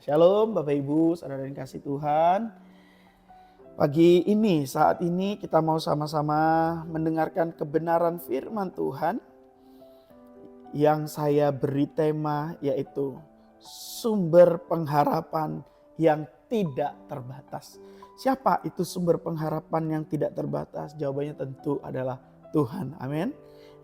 Shalom Bapak Ibu, saudara yang kasih Tuhan. Pagi ini, saat ini kita mau sama-sama mendengarkan kebenaran firman Tuhan yang saya beri tema yaitu sumber pengharapan yang tidak terbatas. Siapa itu sumber pengharapan yang tidak terbatas? Jawabannya tentu adalah Tuhan. Amin.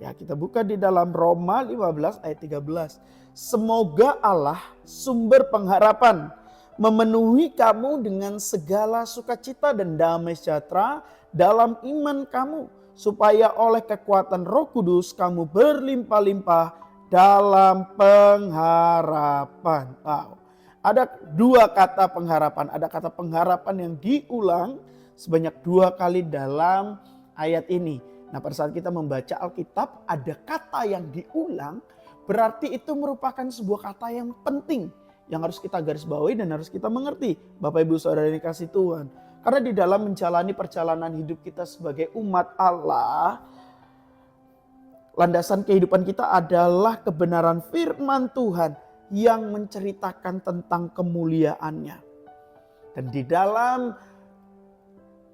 Ya, kita buka di dalam Roma 15 ayat 13. Semoga Allah sumber pengharapan memenuhi kamu dengan segala sukacita dan damai sejahtera dalam iman kamu, supaya oleh kekuatan Roh Kudus kamu berlimpah-limpah dalam pengharapan. Wow. Ada dua kata pengharapan. Ada kata pengharapan yang diulang sebanyak 2 kali dalam ayat ini. Nah, pada saat kita membaca Alkitab ada kata yang diulang, berarti itu merupakan sebuah kata yang penting yang harus kita garis bawahi dan harus kita mengerti. Bapak Ibu Saudara yang dikasih Tuhan. Karena di dalam menjalani perjalanan hidup kita sebagai umat Allah, landasan kehidupan kita adalah kebenaran firman Tuhan yang menceritakan tentang kemuliaannya. Dan di dalam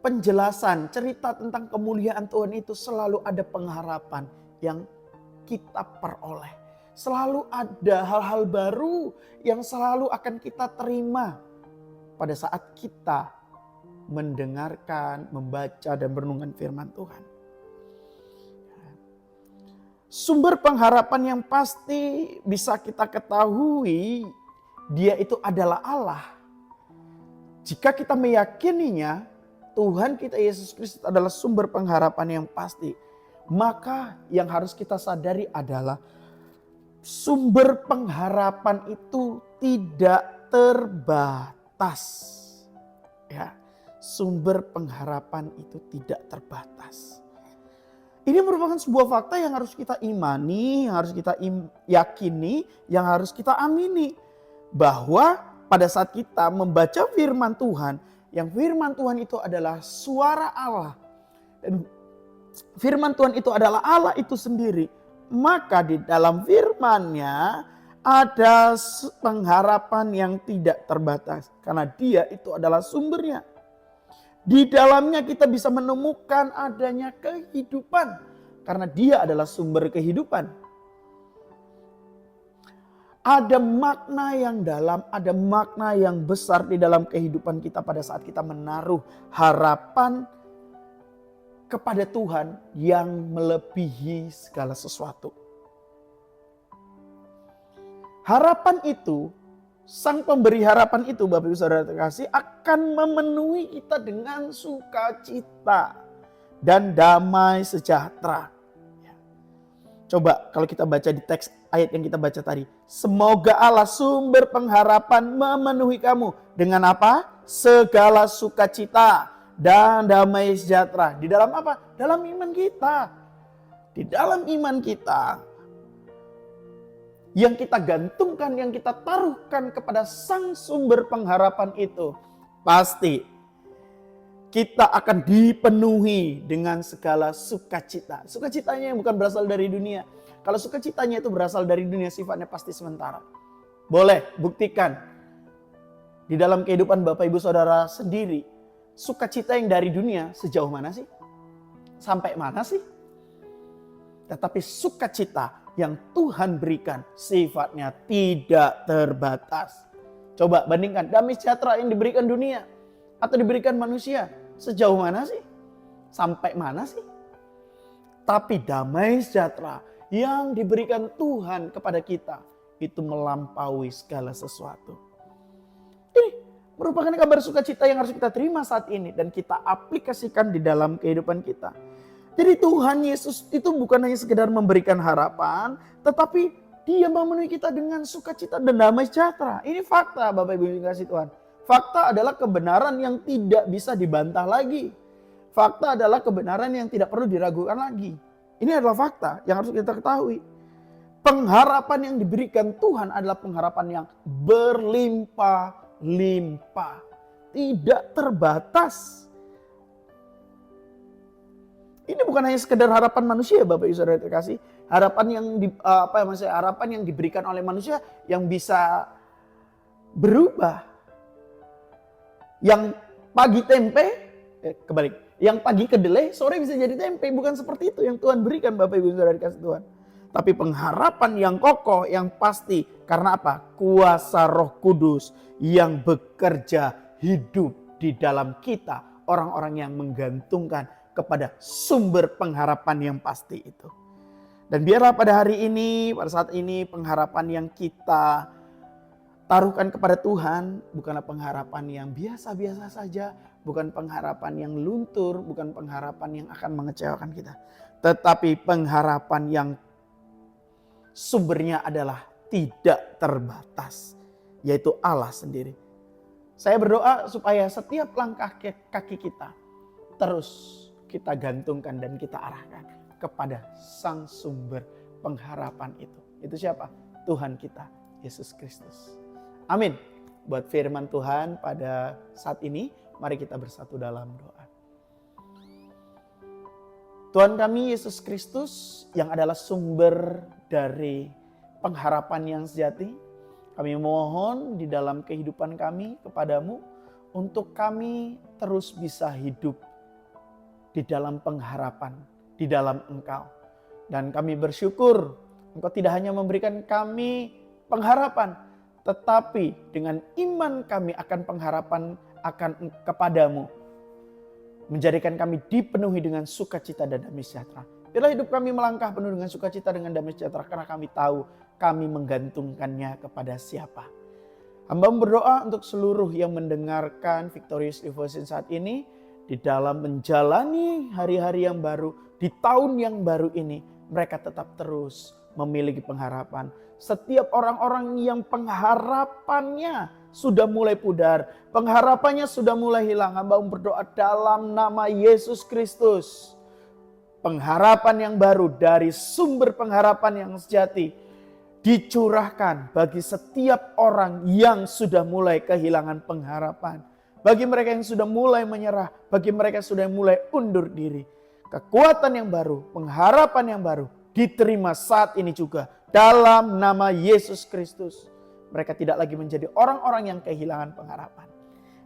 penjelasan cerita tentang kemuliaan Tuhan itu selalu ada pengharapan yang kita peroleh. Selalu ada hal-hal baru yang selalu akan kita terima pada saat kita mendengarkan, membaca dan merenungkan firman Tuhan. Sumber pengharapan yang pasti bisa kita ketahui, dia itu adalah Allah. Jika kita meyakininya, Tuhan kita Yesus Kristus adalah sumber pengharapan yang pasti. Maka yang harus kita sadari adalah sumber pengharapan itu tidak terbatas. Ya, sumber pengharapan itu tidak terbatas. Ini merupakan sebuah fakta yang harus kita imani, yang harus kita yakini, yang harus kita amini. Bahwa pada saat kita membaca firman Tuhan, yang firman Tuhan itu adalah suara Allah. Dan firman Tuhan itu adalah Allah itu sendiri. Maka di dalam firman-Nya ada pengharapan yang tidak terbatas. Karena dia itu adalah sumbernya. Di dalamnya kita bisa menemukan adanya kehidupan. Karena dia adalah sumber kehidupan. Ada makna yang dalam, ada makna yang besar di dalam kehidupan kita pada saat kita menaruh harapan kepada Tuhan yang melebihi segala sesuatu. Harapan itu, Sang Pemberi harapan itu, Bapak Ibu Saudara terkasih, akan memenuhi kita dengan sukacita dan damai sejahtera. Coba kalau kita baca di teks ayat yang kita baca tadi. Semoga Allah sumber pengharapan memenuhi kamu dengan apa? Segala sukacita dan damai sejahtera. Di dalam apa? Dalam iman kita. Di dalam iman kita. Yang kita gantungkan, yang kita taruhkan kepada sang sumber pengharapan itu. Pasti kita akan dipenuhi dengan segala sukacita. Sukacitanya yang bukan berasal dari dunia. Kalau sukacitanya itu berasal dari dunia, sifatnya pasti sementara. Boleh buktikan. Di dalam kehidupan Bapak Ibu Saudara sendiri, sukacita yang dari dunia sejauh mana sih? Sampai mana sih? Tetapi sukacita yang Tuhan berikan sifatnya tidak terbatas. Coba bandingkan damai sejahtera yang diberikan dunia atau diberikan manusia. Sejauh mana sih? Sampai mana sih? Tapi damai sejahtera yang diberikan Tuhan kepada kita itu melampaui segala sesuatu. Ini merupakan kabar sukacita yang harus kita terima saat ini dan kita aplikasikan di dalam kehidupan kita. Jadi Tuhan Yesus itu bukan hanya sekedar memberikan harapan, tetapi Dia memenuhi kita dengan sukacita dan damai sejahtera. Ini fakta Bapak Ibu yang kasih Tuhan. Fakta adalah kebenaran yang tidak bisa dibantah lagi. Fakta adalah kebenaran yang tidak perlu diragukan lagi. Ini adalah fakta yang harus kita ketahui. Pengharapan yang diberikan Tuhan adalah pengharapan yang berlimpah-limpah. Tidak terbatas. Ini bukan hanya sekedar harapan manusia Bapak Ibu Saudara terkasih. Harapan yang harapan yang diberikan oleh manusia yang bisa berubah. Yang pagi tempe, kebalik. Yang pagi kedelai, sore bisa jadi tempe. Bukan seperti itu yang Tuhan berikan Bapak Ibu Saudara dikasih Tuhan. Tapi pengharapan yang kokoh, yang pasti. Karena apa? Kuasa Roh Kudus yang bekerja hidup di dalam kita. Orang-orang yang menggantungkan kepada sumber pengharapan yang pasti itu. Dan biarlah pada hari ini, pada saat ini pengharapan yang kita taruhkan kepada Tuhan bukanlah pengharapan yang biasa-biasa saja, bukan pengharapan yang luntur, bukan pengharapan yang akan mengecewakan kita. Tetapi pengharapan yang sumbernya adalah tidak terbatas, yaitu Allah sendiri. Saya berdoa supaya setiap langkah kaki kita terus kita gantungkan dan kita arahkan kepada sang sumber pengharapan itu. Itu siapa? Tuhan kita, Yesus Kristus. Amin. Buat firman Tuhan pada saat ini, mari kita bersatu dalam doa. Tuhan kami Yesus Kristus yang adalah sumber dari pengharapan yang sejati, kami mohon di dalam kehidupan kami kepadamu untuk kami terus bisa hidup di dalam pengharapan, di dalam Engkau. Dan kami bersyukur Engkau tidak hanya memberikan kami pengharapan, tetapi dengan iman kami akan pengharapan akan kepadamu, menjadikan kami dipenuhi dengan sukacita dan damai sejahtera. Biarlah hidup kami melangkah penuh dengan sukacita dengan damai sejahtera, karena kami tahu kami menggantungkannya kepada siapa. Hamba berdoa untuk seluruh yang mendengarkan Victorious Devotion saat ini, di dalam menjalani hari-hari yang baru, di tahun yang baru ini, mereka tetap terus memiliki pengharapan. Setiap orang-orang yang pengharapannya sudah mulai pudar, pengharapannya sudah mulai hilang, hamba berdoa dalam nama Yesus Kristus, pengharapan yang baru dari sumber pengharapan yang sejati dicurahkan bagi setiap orang yang sudah mulai kehilangan pengharapan. Bagi mereka yang sudah mulai menyerah, bagi mereka yang sudah mulai undur diri. Kekuatan yang baru, pengharapan yang baru diterima saat ini juga dalam nama Yesus Kristus. Mereka tidak lagi menjadi orang-orang yang kehilangan pengharapan.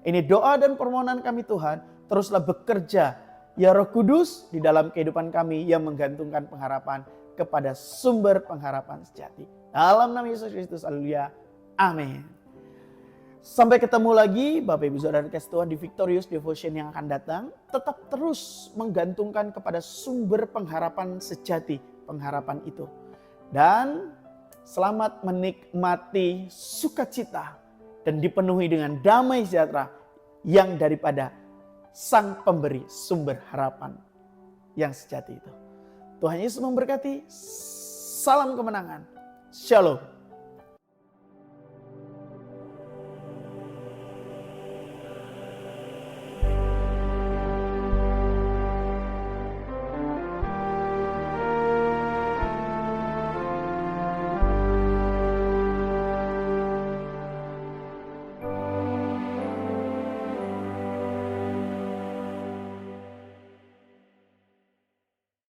Ini doa dan permohonan kami Tuhan, teruslah bekerja ya Roh Kudus di dalam kehidupan kami yang menggantungkan pengharapan kepada sumber pengharapan sejati. Dalam nama Yesus Kristus, haleluya, amin. Sampai ketemu lagi Bapak Ibu Saudara kasih Tuhan di Victorious Devotion yang akan datang. Tetap terus menggantungkan kepada sumber pengharapan sejati, pengharapan itu. Dan selamat menikmati sukacita dan dipenuhi dengan damai sejahtera yang daripada Sang Pemberi sumber harapan yang sejati itu. Tuhan Yesus memberkati. Salam kemenangan. Shalom.